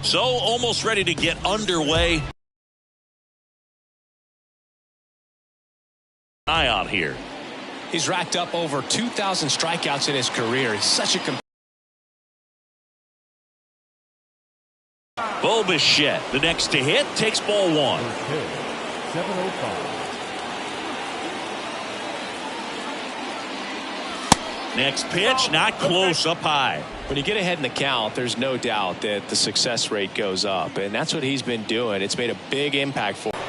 So almost ready to get underway. Eye out here. He's racked up over 2,000 strikeouts in his career. He's such a Bo Bichette, the next to hit, takes ball one. 7-0 Next pitch, not close, up high. When you get ahead in the count, there's no doubt that the success rate goes up, and that's what he's been doing. It's made a big impact for him.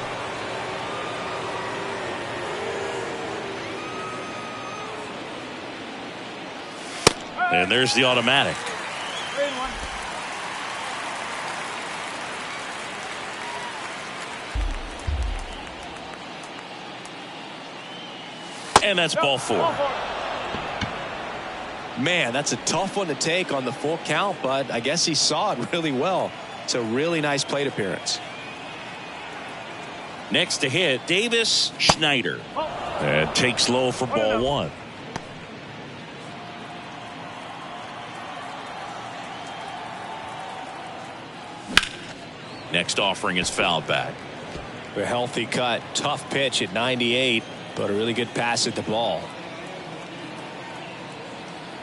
And there's the automatic. And that's ball four. Man, that's a tough one to take on the full count, but I guess he saw it really well. It's a really nice plate appearance. Next to hit, Davis Schneider. And takes low for ball one. Next offering is fouled back. A healthy cut, tough pitch at 98, but a really good pass at the ball.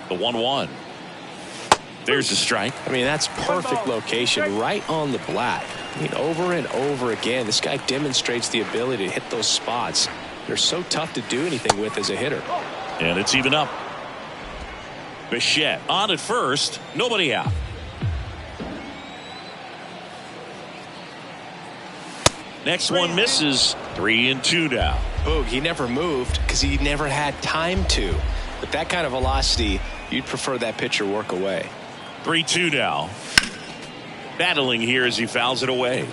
The 1-1. There's a strike. I mean, that's perfect location right on the black. I mean, over and over again, this guy demonstrates the ability to hit those spots. They're so tough to do anything with as a hitter. And it's even up. Bichette on at first, nobody out. Next one misses. 3-2 now. Boog, he never moved because he never had time to. With that kind of velocity, you'd prefer that pitcher work away. 3-2 now. Battling here as he fouls it away.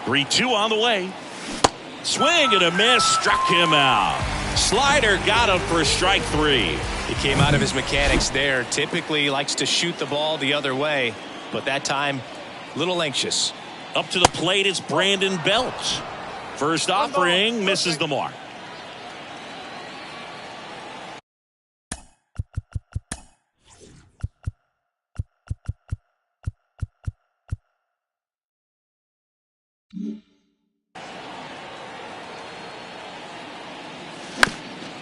Three-two on the way. Swing and a miss, struck him out. Slider got him for strike three. He came out of his mechanics there. Typically he likes to shoot the ball the other way, but that time a little anxious. Up to the plate, it's Brandon Belt. First offering misses the mark.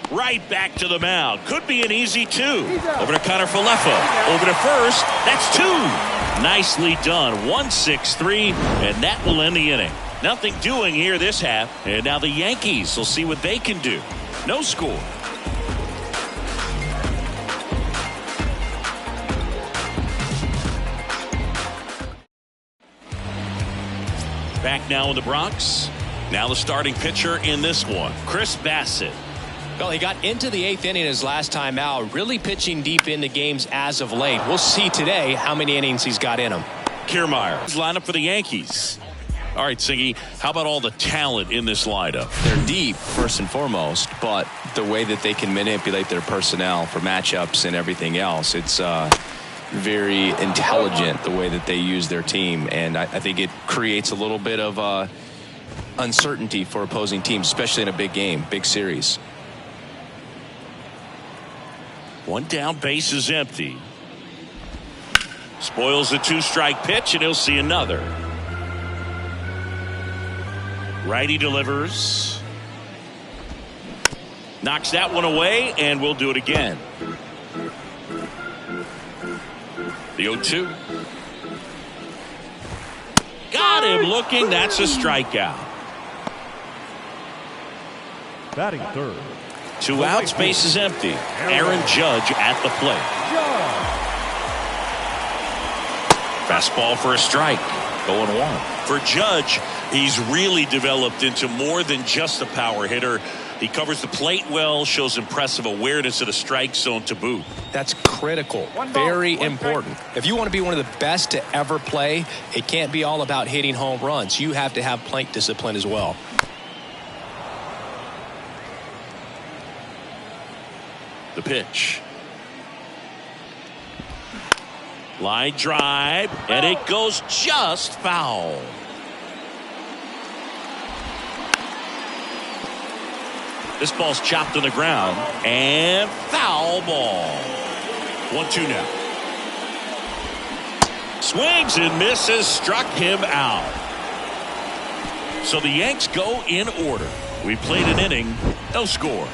Right back to the mound. Could be an easy two. Over to Connor Falefa. Over to first. That's two. Nicely done. 1-6-3, and that will end the inning. Nothing doing here this half, and now the Yankees will see what they can do. No score. Back now in the Bronx. Now the starting pitcher in this one, Chris Bassett. Well, he got into the 8th inning his last time out, really pitching deep into games as of late. We'll see today how many innings he's got in him. Kiermaier lineup for the Yankees. All right, Siggy, how about all the talent in this lineup? They're deep, first and foremost, but the way that they can manipulate their personnel for matchups and everything else, it's very intelligent the way that they use their team, and I think it creates a little bit of uncertainty for opposing teams, especially in a big game, big series. One down, base is empty. Spoils the 2-strike pitch, and he'll see another. Righty delivers. Knocks that one away, and we'll do it again. The 0-2. Got him looking. That's a strikeout. Batting third. 2 outs, base is empty. Aaron Judge at the plate. Fastball for a strike. 0-1. For Judge, he's really developed into more than just a power hitter. He covers the plate well, shows impressive awareness of the strike zone to boot. That's critical, very important. If you want to be one of the best to ever play, it can't be all about hitting home runs. You have to have plate discipline as well. The pitch. Line drive, and it goes just foul. This ball's chopped to the ground. And foul ball. 1-2 now. Swings and misses. Struck him out. So the Yanks go in order. We played an inning. No score.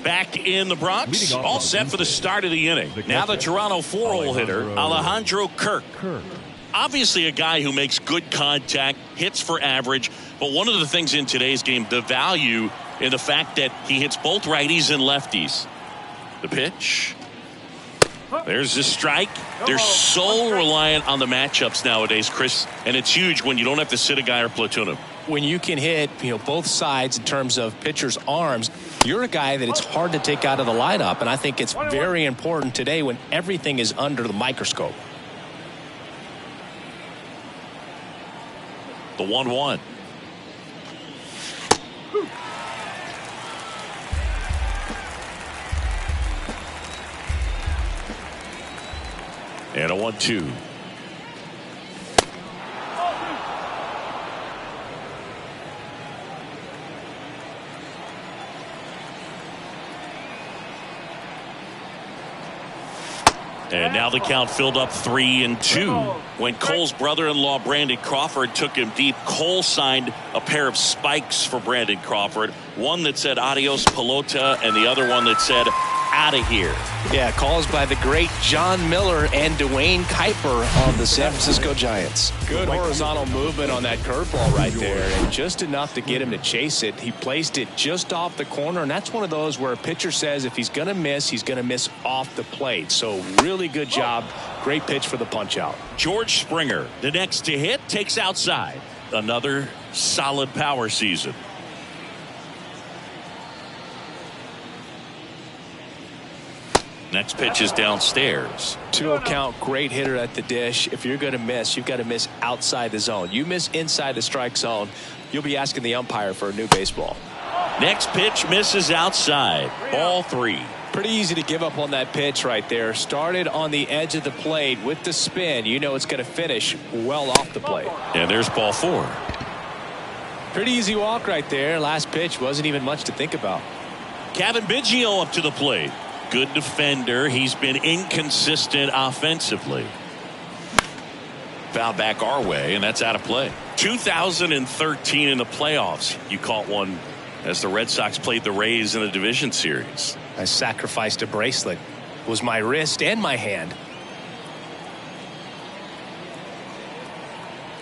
Back in the Bronx, all set for the start of the inning. Now the Toronto 4-hole hitter, Alejandro Kirk. Obviously a guy who makes good contact, hits for average, but one of the things in today's game, the value in the fact that he hits both righties and lefties. The pitch. There's the strike. They're so reliant on the matchups nowadays, Chris, and it's huge when you don't have to sit a guy or platoon him. When you can hit, both sides in terms of pitchers' arms, you're a guy that it's hard to take out of the lineup, and I think it's very important today when everything is under the microscope. The 1-1. And a 1-2. And now the count filled up 3-2. When Cole's brother-in-law Brandon Crawford took him deep, Cole signed a pair of spikes for Brandon Crawford. One that said adios pelota and the other one that said out of here. Yeah, calls by the great John Miller and Dwayne Kuiper of the San Francisco Giants. Good horizontal movement on that curveball right there, and just enough to get him to chase it. He placed it just off the corner, and that's one of those where a pitcher says if he's going to miss, he's going to miss off the plate. So really good job. Great pitch for the punch out. George Springer, the next to hit, takes outside. Another solid power season. Next pitch is downstairs. 2-0 count, great hitter at the dish. If you're going to miss, you've got to miss outside the zone. You miss inside the strike zone, you'll be asking the umpire for a new baseball. Next pitch misses outside. Ball 3. Pretty easy to give up on that pitch right there. Started on the edge of the plate with the spin. You know it's going to finish well off the plate. And there's ball 4. Pretty easy walk right there. Last pitch wasn't even much to think about. Kevin Biggio up to the plate. Good defender. He's been inconsistent offensively. Foul back our way, and that's out of play. 2013 in the playoffs. You caught one as the Red Sox played the Rays in the division series. I sacrificed a bracelet. It was my wrist and my hand.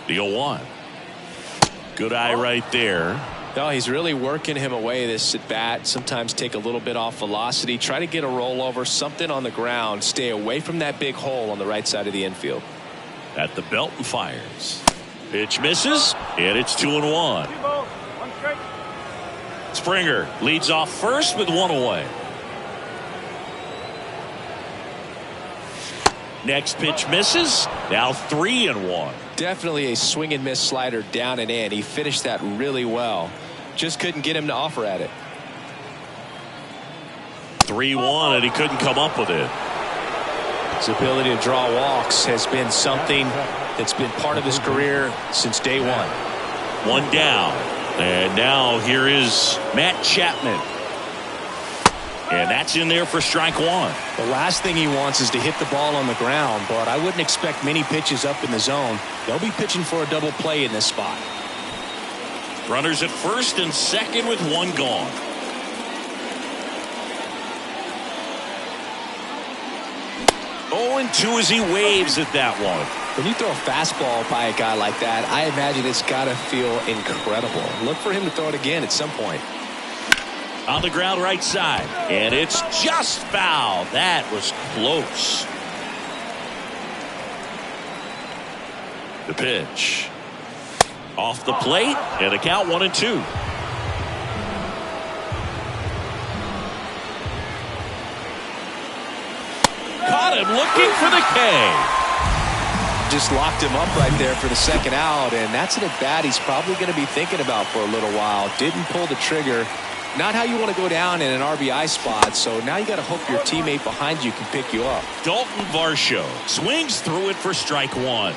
The 0-1. Good eye right there. No, he's really working him away this at bat. Sometimes take a little bit off velocity. Try to get a rollover, something on the ground. Stay away from that big hole on the right side of the infield. At the belt and fires. Pitch misses, and it's 2-1. Springer leads off first with 1 away. Next pitch misses. Now 3-1. Definitely a swing and miss slider down and in. He finished that really well. Just couldn't get him to offer at it. 3-1, and he couldn't come up with it. His ability to draw walks has been something that's been part of his career since day one. 1 down. And now here is Matt Chapman. And that's in there for strike 1. The last thing he wants is to hit the ball on the ground, but I wouldn't expect many pitches up in the zone. They'll be pitching for a double play in this spot. Runners at first and second with 1 gone. Oh, and 2 as he waves at that one. When you throw a fastball by a guy like that, I imagine it's got to feel incredible. Look for him to throw it again at some point. On the ground right side, and it's just foul. That was close. The pitch off the plate, and the count 1-2. Caught him looking for the K. Just locked him up right there for the second out, and that's an at bat he's probably going to be thinking about for a little while. Didn't pull the trigger. not how you want to go down in an RBI spot. So now you got to hope your teammate behind you can pick you up. Dalton Varsho swings through it for strike one.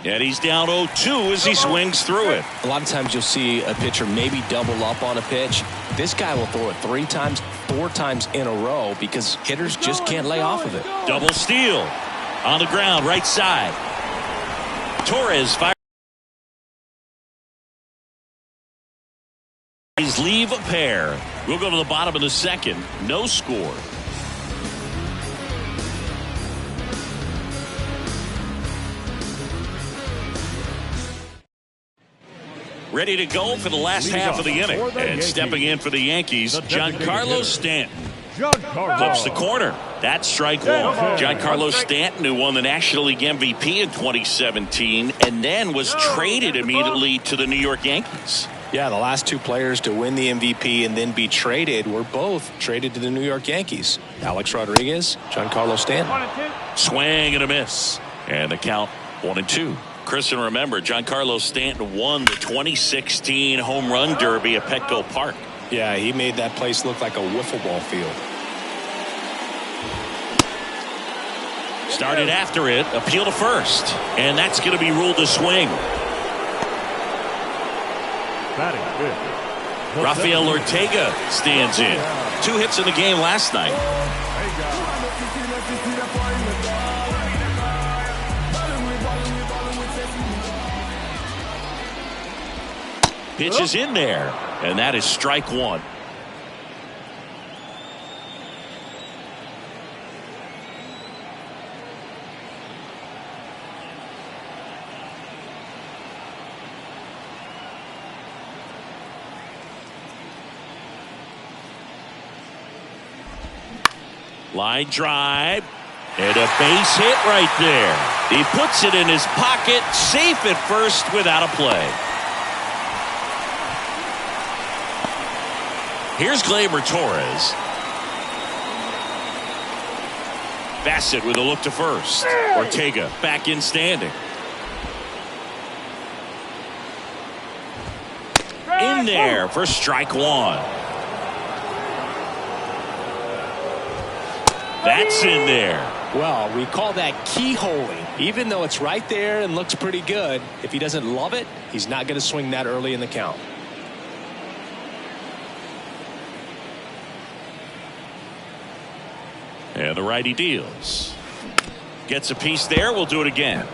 And he's down 0-2 as he swings through it. A lot of times you'll see a pitcher maybe double up on a pitch. This guy will throw it 3 times, 4 times in a row because hitters just can't lay off of it. Double steal on the ground, right side. Torres fires. Leave a pair. We'll go to the bottom of the second. No score. Ready to go for the last half of the inning. And stepping in for the Yankees, Giancarlo Stanton. Flips the corner. That's strike one. Giancarlo Stanton, who won the National League MVP in 2017 and then was traded immediately to the New York Yankees. Yeah, the last 2 players to win the MVP and then be traded were both traded to the New York Yankees. Alex Rodriguez, Giancarlo Stanton. Swing and a miss. And the count 1-2. Chris, and remember, Giancarlo Stanton won the 2016 Home Run Derby at Petco Park. Yeah, he made that place look like a wiffle ball field. Started after it, appeal to first. And that's going to be ruled a swing. Rafael Ortega stands in. 2 hits in the game last night. Pitch is in there, and that is strike one. Line drive, and a base hit right there. He puts it in his pocket, safe at first without a play. Here's Gleyber Torres. Bassett with a look to first. Ortega back in standing. In there for strike one. That's in there. Well, we call that keyholing. Even though it's right there and looks pretty good, if he doesn't love it, he's not going to swing that early in the count. And the righty deals. Gets a piece there. We'll do it again.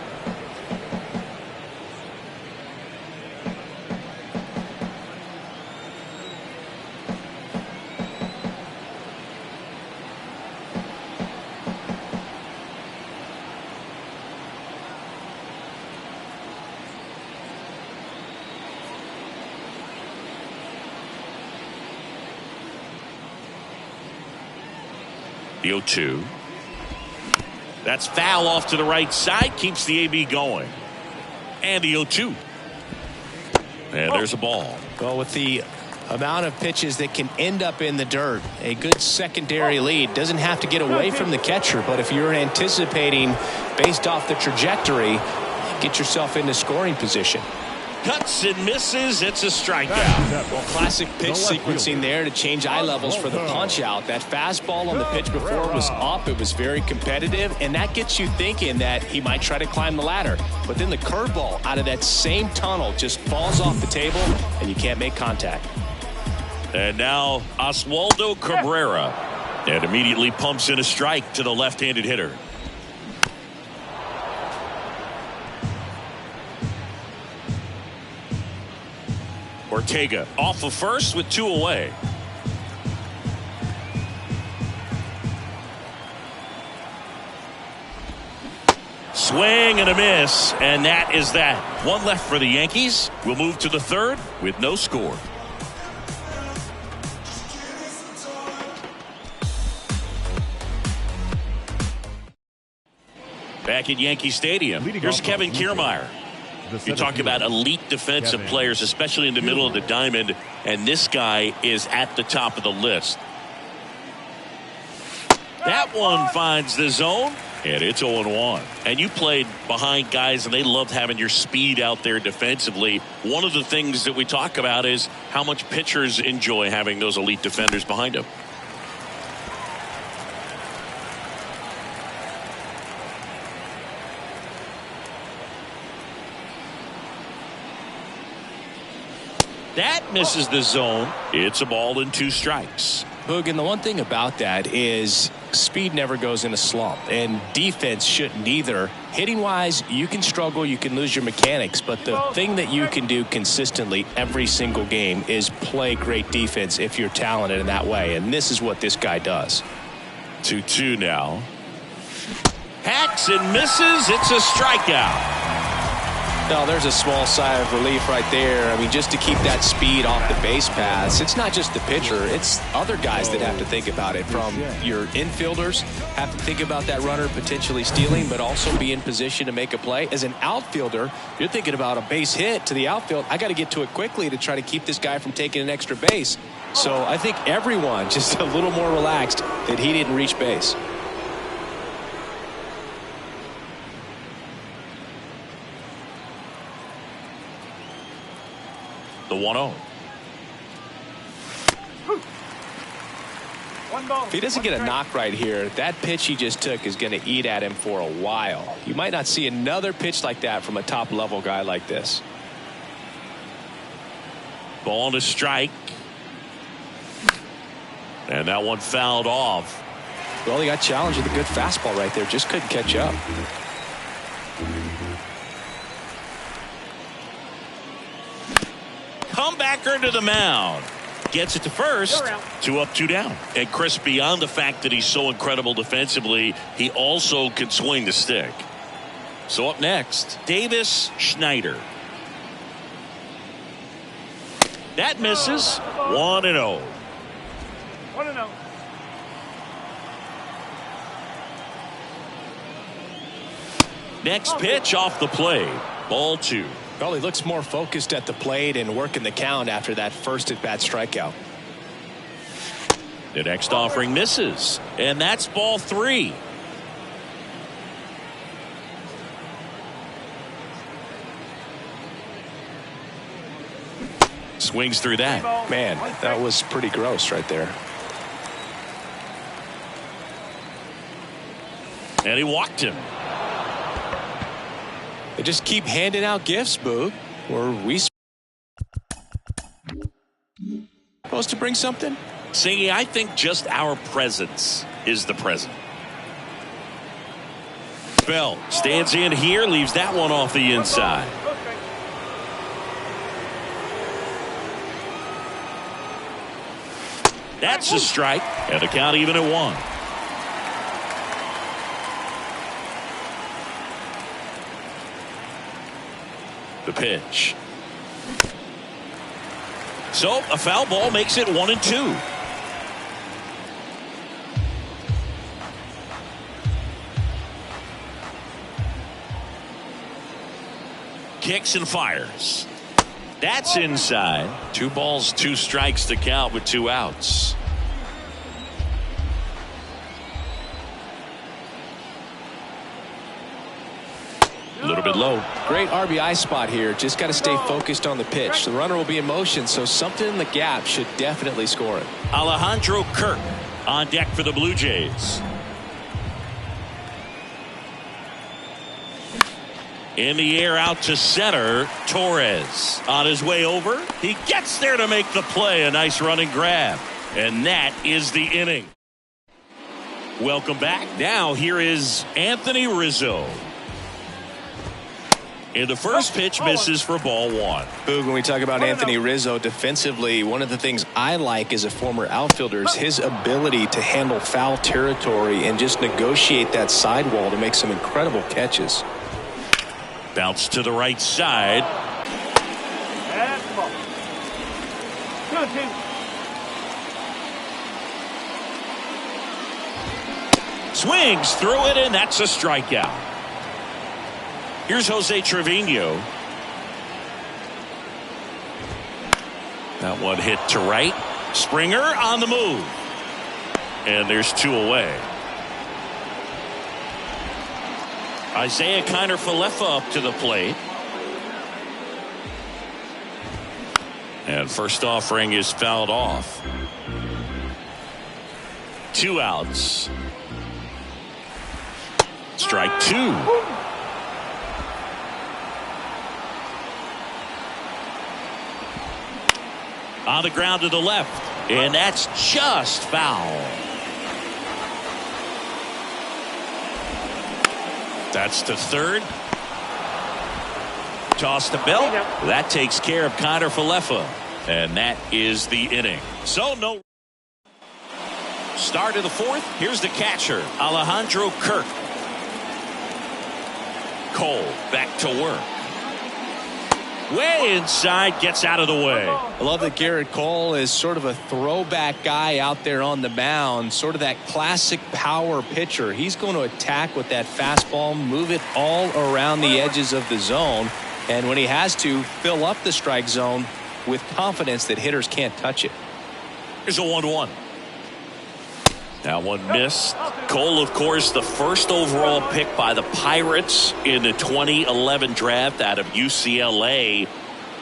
The 0-2. That's foul off to the right side. Keeps the AB going. And the 0-2. And there's a ball. Well, with the amount of pitches that can end up in the dirt, a good secondary lead doesn't have to get away from the catcher. But if you're anticipating based off the trajectory, get yourself into scoring position. Cuts and misses. It's a strikeout. Well, classic pitch sequencing there to change eye levels for the punch out. That fastball on the pitch before was up. It was very competitive, and that gets you thinking that he might try to climb the ladder. But then the curveball out of that same tunnel just falls off the table, and you can't make contact. And now Oswaldo Cabrera. And immediately pumps in a strike to the left-handed hitter. Ortega off of first with 2 away. Swing and a miss, and that is that. 1 left for the Yankees. We'll move to the third with no score. Back at Yankee Stadium, here's Kevin Kiermaier. You talk about elite defensive players, especially in the middle of the diamond, and this guy is at the top of the list. That one finds the zone, And it's 0-1. And you played behind guys, and they loved having your speed out there defensively. One of the things that we talk about is how much pitchers enjoy having those elite defenders behind them. That misses the zone. It's a ball and 2 strikes. Boog, and the one thing about that is speed never goes in a slump, and defense shouldn't either. Hitting wise, you can struggle, you can lose your mechanics, but the thing that you can do consistently every single game is play great defense if you're talented in that way, and this is what this guy does. 2-2 now. Hacks and misses. It's a strikeout. No, there's a small sigh of relief right there. I mean, just to keep that speed off the base paths. It's not just the pitcher. It's other guys that have to think about it. From your infielders have to think about that runner potentially stealing, but also be in position to make a play. As an outfielder, you're thinking about a base hit to the outfield. I got to get to it quickly to try to keep this guy from taking an extra base. So I think everyone just a little more relaxed that he didn't reach base. The 1-0. If he doesn't get a knock right here, that pitch he just took is going to eat at him for a while. You might not see another pitch like that from a top level guy like this. Ball and a strike. And that one fouled off. Well, he got challenged with a good fastball right there. Just couldn't catch up. Comebacker to the mound. Gets it to first. 2 up, 2 down. And Chris, beyond the fact that he's so incredible defensively, he also can swing the stick. So up next, Davis Schneider. That misses. 1-0. 1-0. Next pitch off the plate. Ball 2. Well, he looks more focused at the plate and working the count after that first at-bat strikeout. The next offering misses. And that's ball 3. Swings through that. Man, that was pretty gross right there. And he walked him. They just keep handing out gifts, Boog. Were we supposed to bring something? Singy, I think just our presence is the present. Bell stands in here, leaves that one off the inside. That's a strike, and the count even at 1. The pitch. So a foul ball makes it 1-2. Kicks and fires. That's inside. 2 balls, 2 strikes to count with 2 outs. A little bit low. Great RBI spot here. Just got to stay focused on the pitch. The runner will be in motion, so something in the gap should definitely score it. Alejandro Kirk on deck for the Blue Jays. In the air out to center. Torres on his way over. He gets there to make the play. A nice running grab. And that is the inning. Welcome back. Now here is Anthony Rizzo. And the first pitch misses for ball 1. Boog, when we talk about Anthony Rizzo defensively, one of the things I like as a former outfielder is his ability to handle foul territory and just negotiate that sidewall to make some incredible catches. Bounce to the right side. Swings through it, and that's a strikeout. Here's Jose Trevino. That one hit to right. Springer on the move. And there's 2 away. Isaiah Kiner-Falefa up to the plate. And first offering is fouled off. 2 outs. Strike 2. On the ground to the left. And that's just foul. That's to third. Toss to belt. That takes care of Kiner-Falefa. And that is the inning. So no. Start of the fourth. Here's the catcher, Alejandro Kirk. Cole back to work. Way inside, gets out of the way. I love that Garrett Cole is sort of a throwback guy out there on the mound, sort of that classic power pitcher. He's going to attack with that fastball, move it all around the edges of the zone, and when he has to, fill up the strike zone with confidence that hitters can't touch it. Here's a 1-1. That one missed. Cole, of course, the first overall pick by the Pirates in the 2011 draft out of UCLA,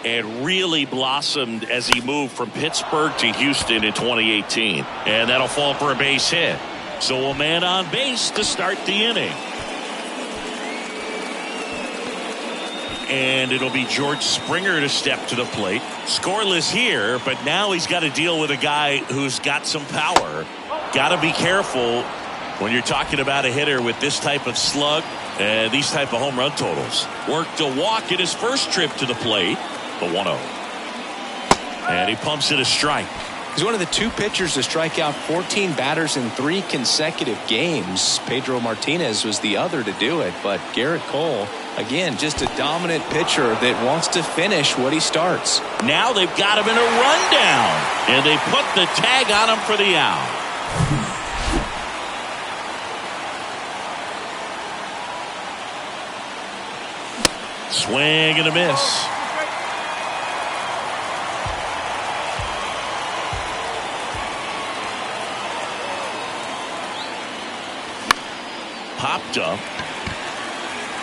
and really blossomed as he moved from Pittsburgh to Houston in 2018. And that'll fall for a base hit. So a man on base to start the inning. And it'll be George Springer to step to the plate. Scoreless here, but now he's got to deal with a guy who's got some power. Got to be careful when you're talking about a hitter with this type of slug and these type of home run totals. Worked a walk in his first trip to the plate. The 1-0. And he pumps it a strike. He's one of the 2 pitchers to strike out 14 batters in 3 consecutive games. Pedro Martinez was the other to do it, but Garrett Cole, again, just a dominant pitcher that wants to finish what he starts. Now they've got him in a rundown, and they put the tag on him for the out. Swing and a miss. Popped up.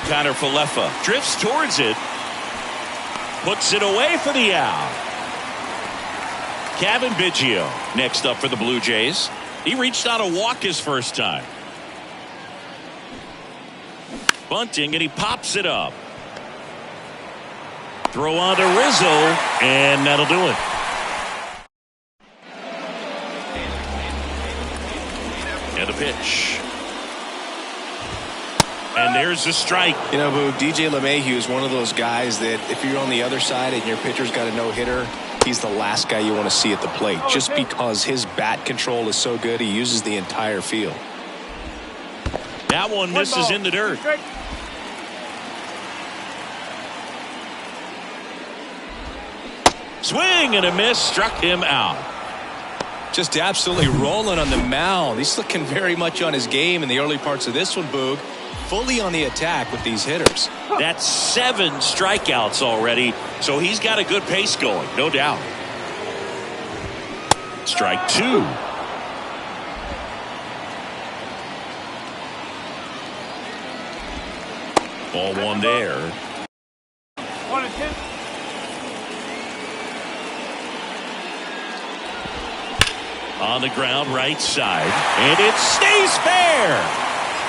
Kiner-Falefa drifts towards it. Puts it away for the out. Kevin Biggio next up for the Blue Jays. He reached out a walk his first time. Bunting, and he pops it up. Throw on to Rizzo, and that'll do it. And a pitch. And there's a strike. You know, Boo, DJ LeMahieu is one of those guys that if you're on the other side and your pitcher's got a no-hitter, he's the last guy you want to see at the plate, just because his bat control is so good. He uses the entire field. That one misses in the dirt. Swing and a miss, struck him out. Just absolutely rolling on the mound. He's looking very much on his game in the early parts of this one, Boog. Fully on the attack with these hitters. That's 7 strikeouts already, so he's got a good pace going, no doubt. Strike 2. Ball 1 there. 1-2. On the ground, right side, and it stays fair.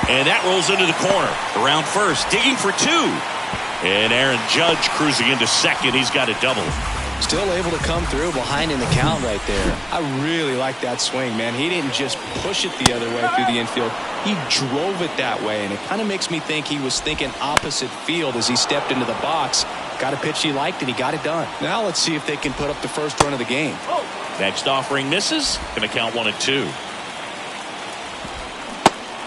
And that rolls into the corner. Around first, digging for 2. And Aaron Judge cruising into second. He's got a double. Still able to come through behind in the count right there. I really like that swing, man. He didn't just push it the other way through the infield. He drove it that way, and it kind of makes me think he was thinking opposite field as he stepped into the box. Got a pitch he liked, and he got it done. Now let's see if they can put up the first run of the game. Next offering misses. Going to count 1-2.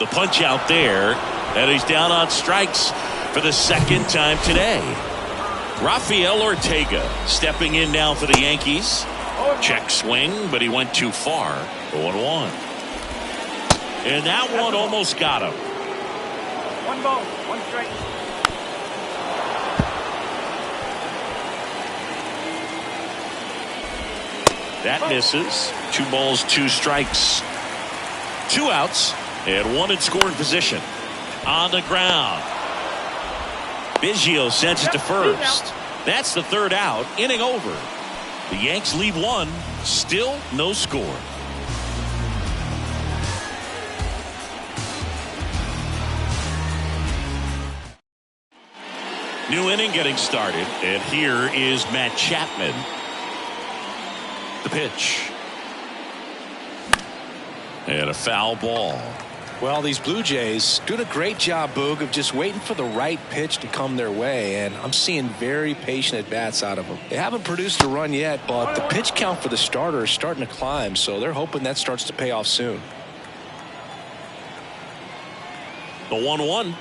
The punch out there, and he's down on strikes for the second time today. Rafael Ortega stepping in now for the Yankees. Check swing, but he went too far. 0-1. And that one almost got him. 1 ball, 1 strike. That misses. 2 balls, 2 strikes. 2 outs, and 1 in scoring position. On the ground. Biggio sends it to first. That's the third out. Inning over. The Yanks lead one. Still no score. New inning getting started, and here is Matt Chapman. The pitch. And a foul ball. Well, these Blue Jays doing a great job, Boog, of just waiting for the right pitch to come their way, and I'm seeing very patient at-bats out of them. They haven't produced a run yet, but the pitch count for the starter is starting to climb, so they're hoping that starts to pay off soon. The 1-1.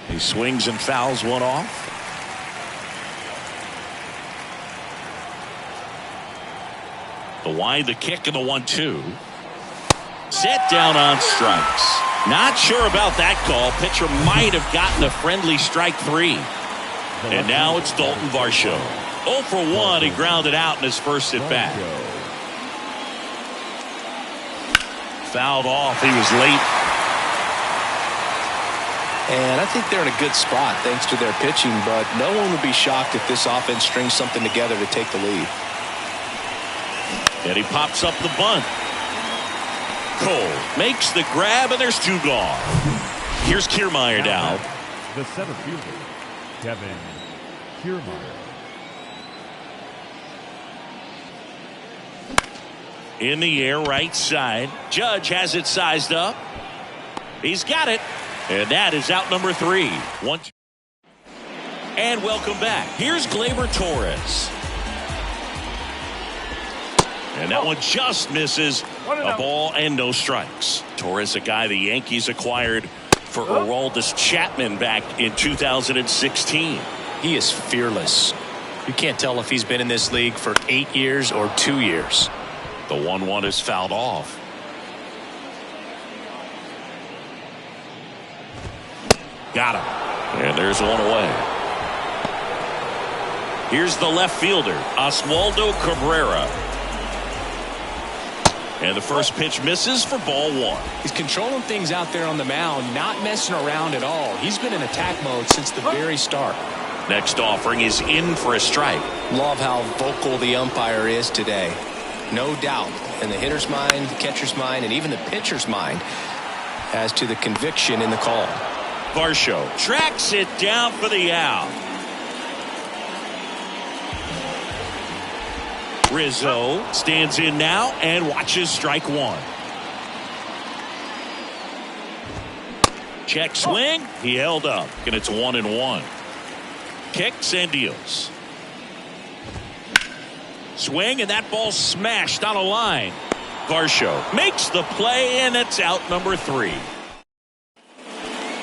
He swings and fouls one off. The wide, the kick, and the 1-2. Set down on strikes. Not sure about that call. Pitcher might have gotten a friendly strike 3. And now it's Dalton Varsho. 0 for 1. He grounded out in his first at bat. Fouled off. He was late. And I think they're in a good spot thanks to their pitching, but no one would be shocked if this offense strings something together to take the lead. And he pops up the bunt. Cole makes the grab, and there's 2 gone. Here's Kiermaier now. The center fielder, Kevin Kiermaier. In the air, right side. Judge has it sized up. He's got it. And that is out number 3. 1. And welcome back. Here's Gleyber Torres. And that one just misses. A ball and no strikes. Torres, a guy the Yankees acquired for Aroldis Chapman back in 2016. He is fearless. You can't tell if he's been in this league for 8 years or 2 years. The 1-1 is fouled off. Got him. And there's one away. Here's the left fielder, Oswaldo Cabrera. And the first pitch misses for ball 1. He's controlling things out there on the mound, not messing around at all. He's been in attack mode since the very start. Next offering is in for a strike. Love how vocal the umpire is today. No doubt in the hitter's mind, the catcher's mind, and even the pitcher's mind as to the conviction in the call. Varsho tracks it down for the out. Rizzo stands in now and watches strike 1. Check swing. He held up, and it's 1-1. Kicks and deals. Swing, and that ball smashed on a line. Varsho makes the play, and it's out number 3.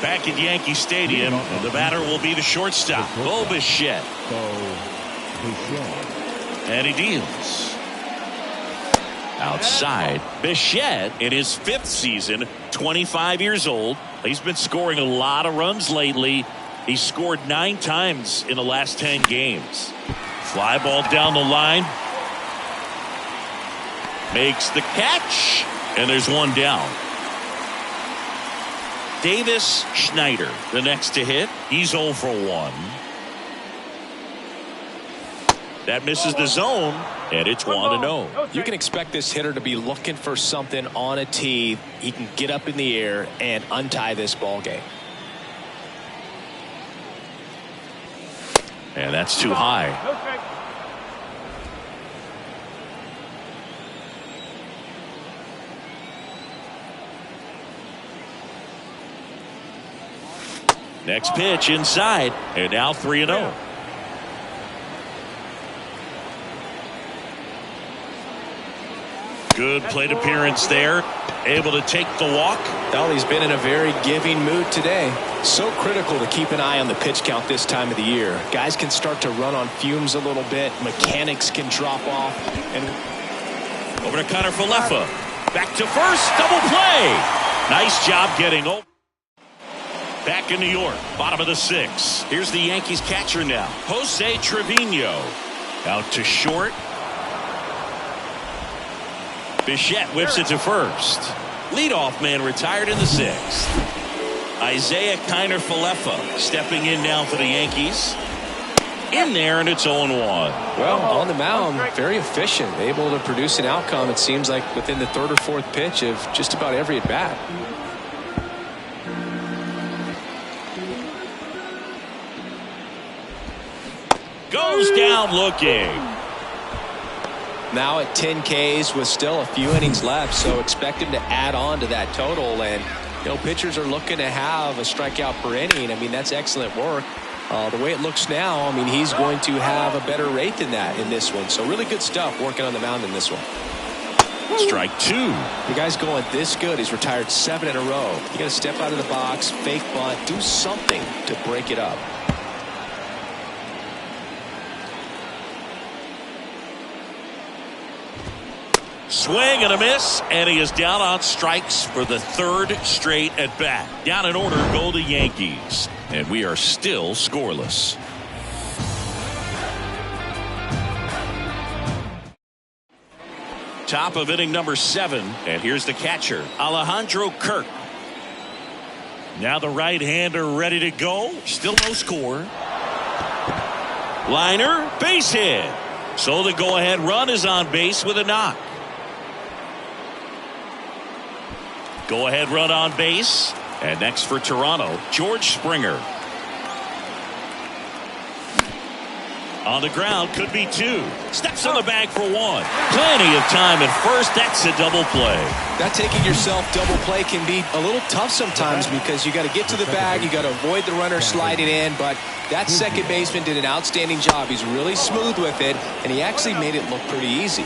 Back at Yankee Stadium, and the batter will be the shortstop, Bo Bichette. And he deals. Outside, Bichette in his 5th season, 25 years old. He's been scoring a lot of runs lately. He scored 9 times in the last 10 games. Fly ball down the line. Makes the catch, and there's one down. Davis Schneider, the next to hit. He's 0 for 1. That misses the zone, and it's 1-0. You can expect this hitter to be looking for something on a tee. He can get up in the air and untie this ball game. And that's too high. Next pitch inside, and now 3-0. Good plate appearance there. Able to take the walk. Well, he's been in a very giving mood today. So critical to keep an eye on the pitch count this time of the year. Guys can start to run on fumes a little bit. Mechanics can drop off. And over to Connor Falefa. Back to first. Double play. Nice job getting over. Back in New York. Bottom of the 6th. Here's the Yankees catcher now. Jose Trevino. Out to short. Bichette whips it to first. Leadoff man retired in the 6th. Isaiah Kiner-Falefa stepping in now for the Yankees. In there, and it's 0-1. Well, on the mound, very efficient, able to produce an outcome, it seems like, within the third or fourth pitch of just about every at bat. Goes down looking. Now at 10 Ks with still a few innings left, so expect him to add on to that total. And pitchers are looking to have a strikeout per inning. I mean, that's excellent work. The way it looks now, I mean, he's going to have a better rate than that in this one. So really good stuff working on the mound in this one. Strike two. The guy's going this good. He's retired 7 in a row. You got to step out of the box, fake bunt, do something to break it up. Swing and a miss, and he is down on strikes for the third straight at bat. Down in order go the Yankees, and we are still scoreless. Top of inning number 7, and here's the catcher, Alejandro Kirk. Now the right-hander ready to go. Still no score. Liner, base hit. So the go-ahead run is on base with a knock. Go-ahead run on base. And next for Toronto, George Springer. On the ground, could be 2. Steps on the bag for 1. Plenty of time at first. That's a double play. That taking yourself double play can be a little tough sometimes because you got to get to the bag. You got to avoid the runner sliding in. But that second baseman did an outstanding job. He's really smooth with it, and he actually made it look pretty easy.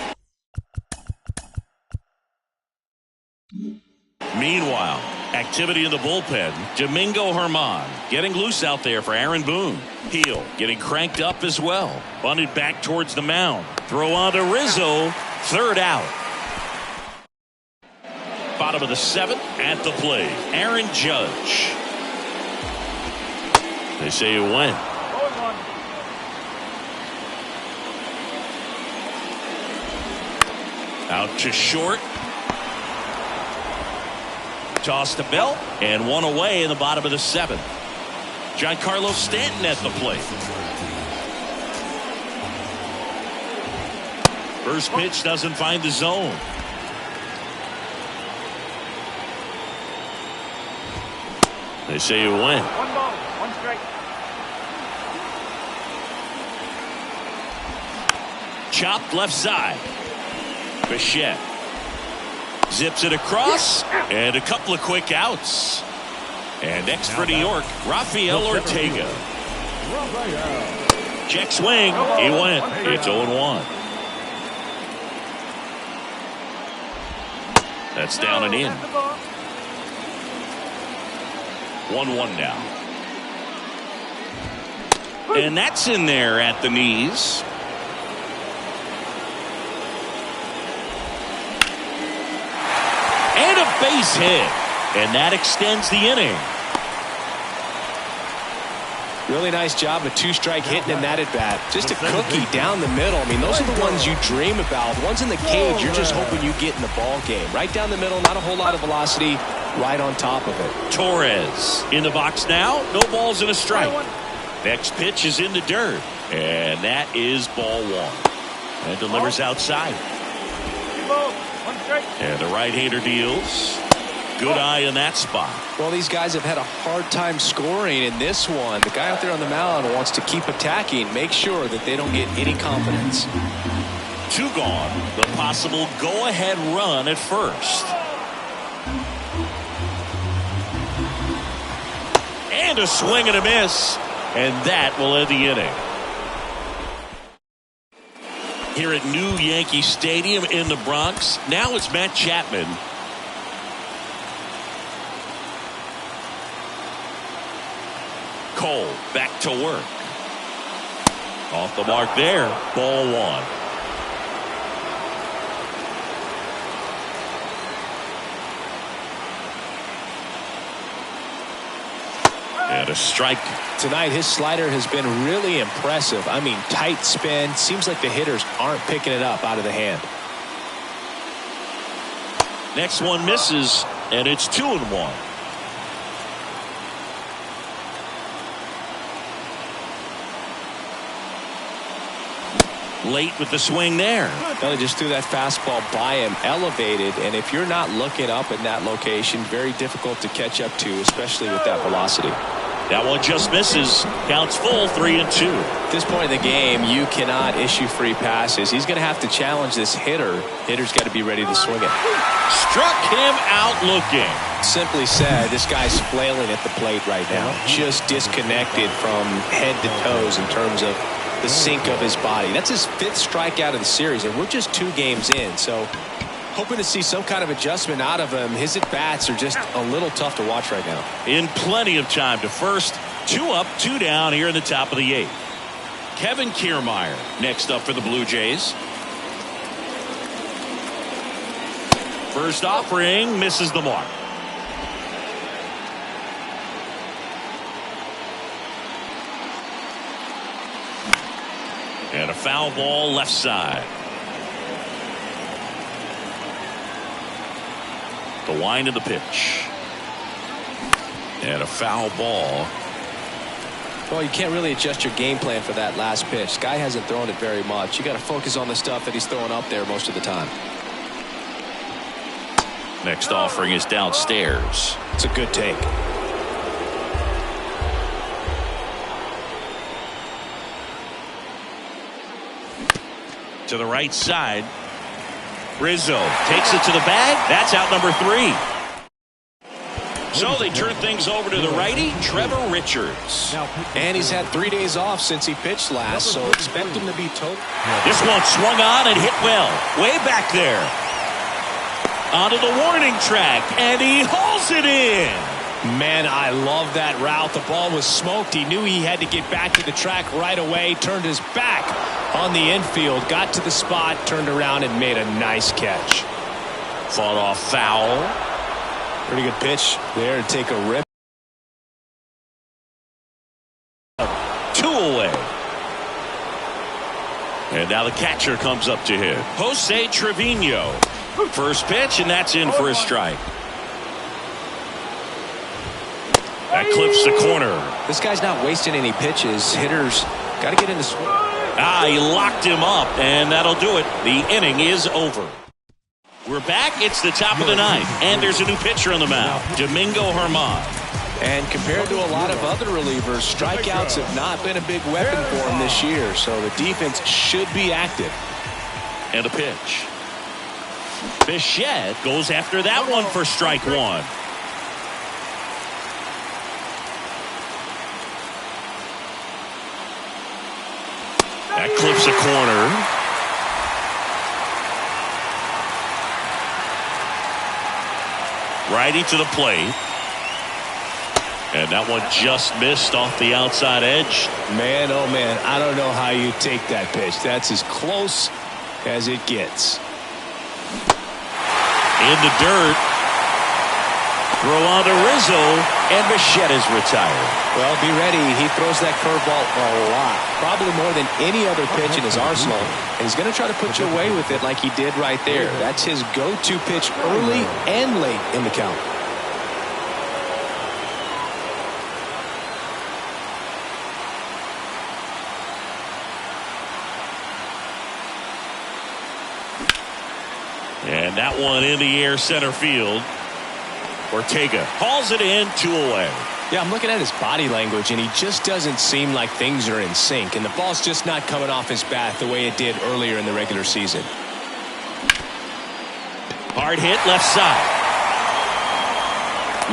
Meanwhile, activity in the bullpen. Domingo Germán getting loose out there for Aaron Boone. Heel getting cranked up as well. Bunted back towards the mound. Throw on to Rizzo. Third out. Bottom of the 7th at the plate. Aaron Judge. They say it went. Out to short. Toss to Belt, and 1 away in the bottom of the 7th. Giancarlo Stanton at the plate. First pitch doesn't find the zone. They say it went. 1 ball, 1 strike. Chopped left side. Bichette zips it across, and a couple of quick outs. And next for New York, Rafael Ortega. Check swing. He went. It's 0-1. That's down and in. 1-1 now. And that's in there at the knees. And a base hit. And that extends the inning. Really nice job of 2-strike hitting in that at bat. Just a cookie down the middle. I mean, those are the ones you dream about. The ones in the cage, you're just hoping you get in the ball game. Right down the middle, not a whole lot of velocity, right on top of it. Torres in the box now. No balls and a strike. Next pitch is in the dirt. And that is ball 1. And delivers outside. 2 balls, 1 strike. And the right-hander deals. Good eye in that spot. Well, these guys have had a hard time scoring in this one. The guy out there on the mound wants to keep attacking, make sure that they don't get any confidence. 2 gone. The possible go-ahead run at first. And a swing and a miss. And that will end the inning. Here at New Yankee Stadium in the Bronx, now it's Matt Chapman. Cole back to work. Off the mark there. Ball 1. And a strike. Tonight, his slider has been really impressive. I mean, tight spin. Seems like the hitters aren't picking it up out of the hand. Next one misses, and it's 2-1. Late with the swing there. Well, they just threw that fastball by him, elevated, and if you're not looking up in that location, very difficult to catch up to, especially with that velocity. That one just misses. Counts full, 3-2. At this point in the game, you cannot issue free passes. He's going to have to challenge this hitter. Hitter's got to be ready to swing it. Struck him out looking. Simply said, this guy's flailing at the plate right now. Just disconnected from head to toes in terms of the sink of his body. That's his 5th strikeout of the series, and we're just 2 games in. So hoping to see some kind of adjustment out of him. His at-bats are just a little tough to watch right now. In plenty of time to first. 2 up, 2 down here in the top of the 8th. Kevin Kiermaier next up for the Blue Jays. First offering misses the mark. And a foul ball left side. The wind of the pitch. And a foul ball. Well, you can't really adjust your game plan for that last pitch. Guy hasn't thrown it very much. You got to focus on the stuff that he's throwing up there most of the time. Next offering is downstairs. It's a good take. To the right side. Rizzo takes it to the bag. That's out number 3. So they turn things over to the righty, Trevor Richards. And he's had 3 days off since he pitched last, so expect him to be total. This one swung on and hit well. Way back there. Onto the warning track, and he hauls it in. Man, I love that route. The ball was smoked. He knew he had to get back to the track right away. Turned his back on the infield. Got to the spot, turned around, and made a nice catch. Fought off foul. Pretty good pitch there to take a rip. 2 away. And now the catcher comes up to hit. Jose Trevino. First pitch, and that's in for a strike. That clips the corner. This guy's not wasting any pitches. Hitters got to get in the swing. He locked him up, and that'll do it. The inning is over. We're back. It's the top of the 9th, and there's a new pitcher on the mound, Domingo Germán. And compared to a lot of other relievers, strikeouts have not been a big weapon for him this year, so the defense should be active. And a pitch. Bichette goes after that one for strike 1. That clips a corner. Righty to the plate. And that one just missed off the outside edge. Man, oh man, I don't know how you take that pitch. That's as close as it gets. In the dirt. Throw on to Rizzo, and Bichette is retired. Well, be ready. He throws that curveball a lot, probably more than any other pitch in his arsenal, and he's going to try to put you away with it like he did right there. That's his go-to pitch early and late in the count. And that one in the air center field. Ortega hauls it in, 2 away. Yeah, I'm looking at his body language, and he just doesn't seem like things are in sync, and the ball's just not coming off his bat the way it did earlier in the regular season. Hard hit left side.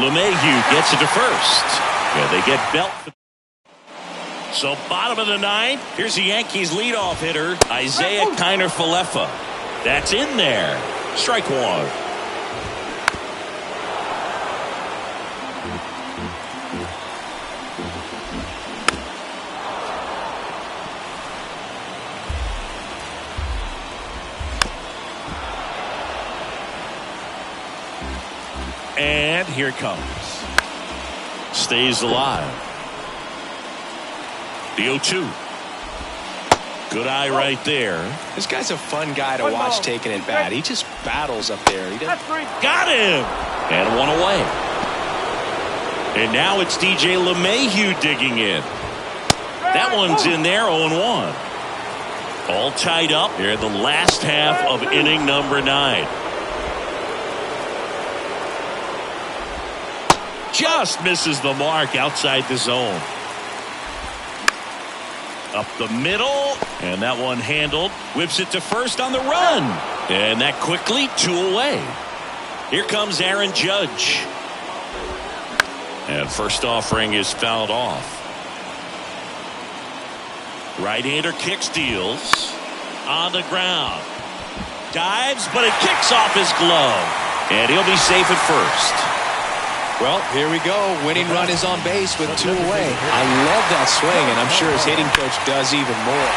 LeMahieu gets it to first. Yeah, they get Belt. So bottom of the 9th, here's the Yankees leadoff hitter, Isaiah Kiner-Falefa. That's in there. Strike 1. And here it comes. Stays alive. The 0-2. Good eye right there. This guy's a fun guy to watch taking it bat. He just battles up there. He doesn't... Got him. And 1 away. And now it's DJ LeMahieu digging in. That one's in there, 0-1. All tied up here in the last half of inning number 9. Just misses the mark outside the zone. Up the middle, and that one handled. Whips it to first on the run, and that quickly 2 away. Here comes Aaron Judge, and first offering is fouled off. Right-hander kick steals on the ground, dives, but it kicks off his glove, and he'll be safe at first. Well, here we go. Winning run is on base with 2 away. I love that swing, and I'm sure his hitting coach does even more.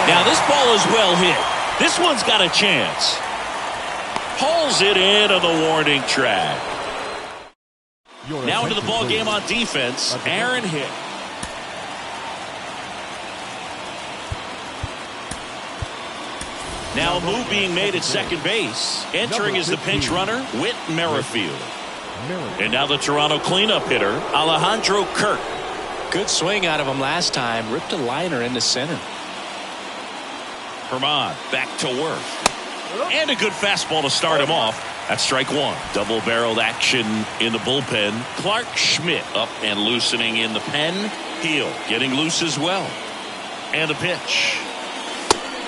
Now this ball is well hit. This one's got a chance. Pulls it in on the warning track. Now into the ball game on defense, Aaron Hick. Now a move being made at second base. Entering is the pinch runner, Whit Merrifield. And now the Toronto cleanup hitter, Alejandro Kirk. Good swing out of him last time. Ripped a liner into center. Herman back to work. And a good fastball to start him off. That's strike 1. Double-barreled action in the bullpen. Clark Schmidt up and loosening in the pen. Heel getting loose as well. And a pitch.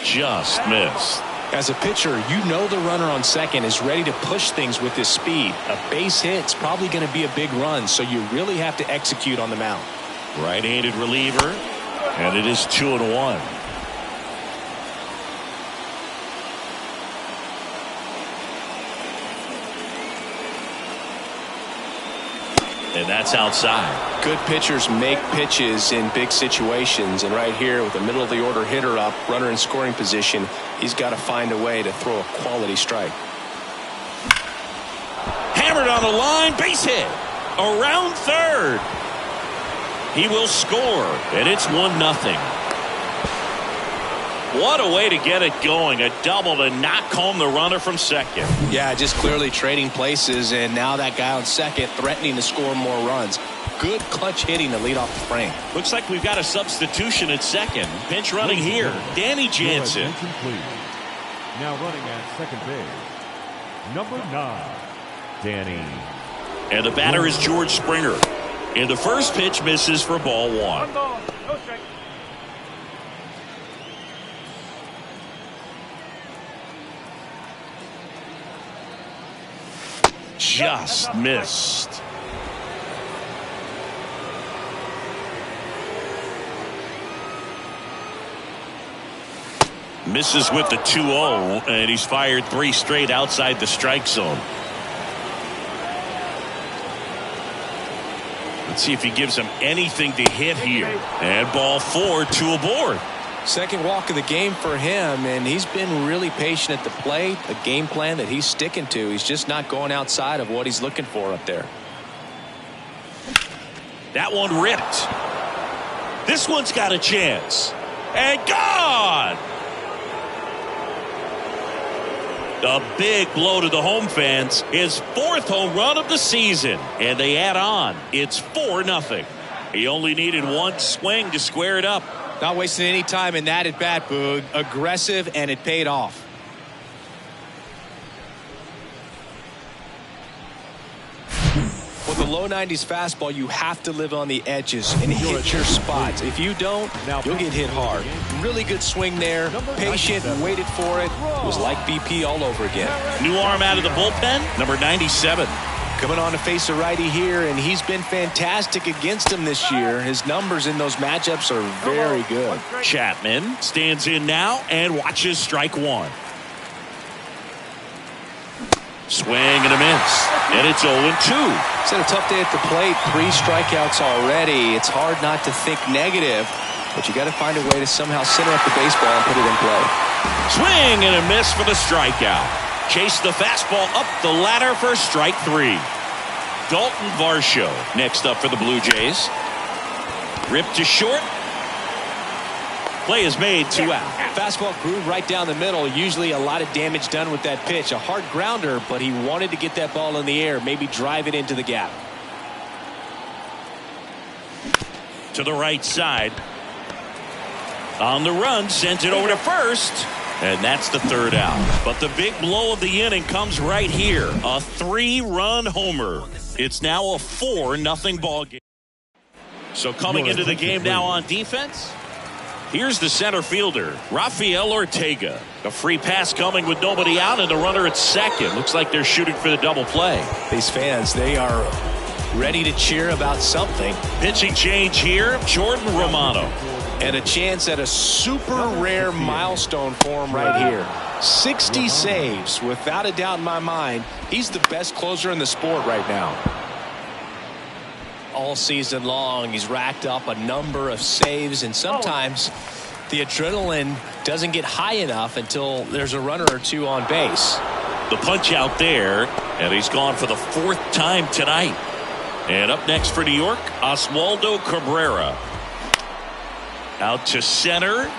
Just missed. As a pitcher, you know the runner on second is ready to push things with his speed. A base hit's probably going to be a big run, so you really have to execute on the mound. Right-handed reliever, and it is 2-1. And that's outside. Good pitchers make pitches in big situations, and right here with the middle of the order hitter up, runner in scoring position, he's got to find a way to throw a quality strike. Hammered on the line, base hit around third. He will score, and it's 1-0. What a way to get it going. A double to knock home the runner from second. Yeah, just clearly trading places, and now that guy on second threatening to score more runs. Good clutch hitting to lead off the frame. Looks like we've got a substitution at second. Pinch running here, Danny Jansen. Now running at second base, number 9, Danny. And the batter is George Springer. And the first pitch misses for ball 1. One ball, no strike. Just missed. Misses with the 2-0, and he's fired 3 straight outside the strike zone. Let's see if he gives him anything to hit here. And ball 4, 2 aboard. Second walk of the game for him, and he's been really patient at the plate. A game plan that he's sticking to. He's just not going outside of what he's looking for up there. That one ripped. This one's got a chance. And gone! A big blow to the home fans. His 4th home run of the season. And they add on. It's 4-0. He only needed 1 swing to square it up. Not wasting any time in that at bat, Boog. Aggressive, and it paid off. With the low 90s fastball, you have to live on the edges and hit your spots. If you don't, you'll get hit hard. Really good swing there. Patient, waited for it. It was like BP all over again. New arm out of the bullpen, number 97. Coming on to face a righty here, and he's been fantastic against him this year. His numbers in those matchups are very good. Chapman stands in now and watches strike 1. Swing and a miss. And it's 0-2. It's had a tough day at the plate. 3 strikeouts already. It's hard not to think negative, but you got to find a way to somehow center up the baseball and put it in play. Swing and a miss for the strikeout. Chase the fastball up the ladder for strike 3. Dalton Varsho next up for the Blue Jays. Ripped to short. Play is made, 2 out. Fastball groove right down the middle. Usually a lot of damage done with that pitch. A hard grounder, but he wanted to get that ball in the air, maybe drive it into the gap. To the right side. On the run, sends it over to first. And that's the third out. But the big blow of the inning comes right here. A 3-run homer. It's now a 4-0 ball game. So coming into the game now on defense, here's the center fielder, Rafael Ortega. A free pass coming with nobody out and the runner at second. Looks like they're shooting for the double play. These fans, they are ready to cheer about something. Pitching change here, Jordan Romano. And a chance at a super rare milestone for him right here. 60 saves, without a doubt in my mind. He's the best closer in the sport right now. All season long, he's racked up a number of saves, and sometimes the adrenaline doesn't get high enough until there's a runner or two on base. The punch out there, and he's gone for the 4th time tonight. And up next for New York, Oswaldo Cabrera. Out to center.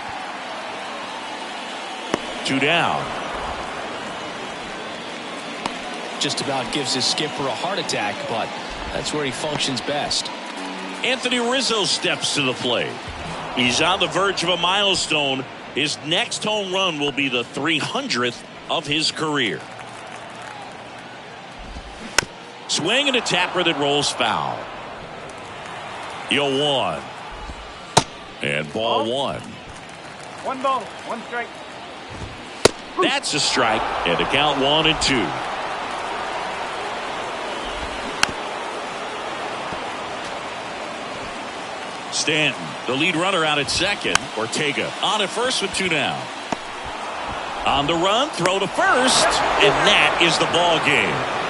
2 down. Just about gives his skipper a heart attack, but that's where he functions best. Anthony Rizzo steps to the plate. He's on the verge of a milestone. His next home run will be the 300th of his career. Swing and a tapper that rolls foul. 0-1. And ball 1. 1 ball, 1 strike. That's a strike, and the count 1-2. Stanton, the lead runner out at second. Ortega on at first with 2 down. On the run, throw to first, and that is the ball game.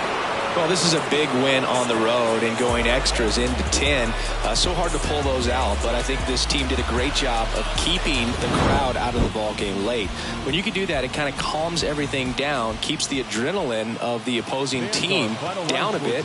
Well, this is a big win on the road and going extras into 10. So hard to pull those out, but I think this team did a great job of keeping the crowd out of the ball game late. When you can do that, it kind of calms everything down, keeps the adrenaline of the opposing team down a bit.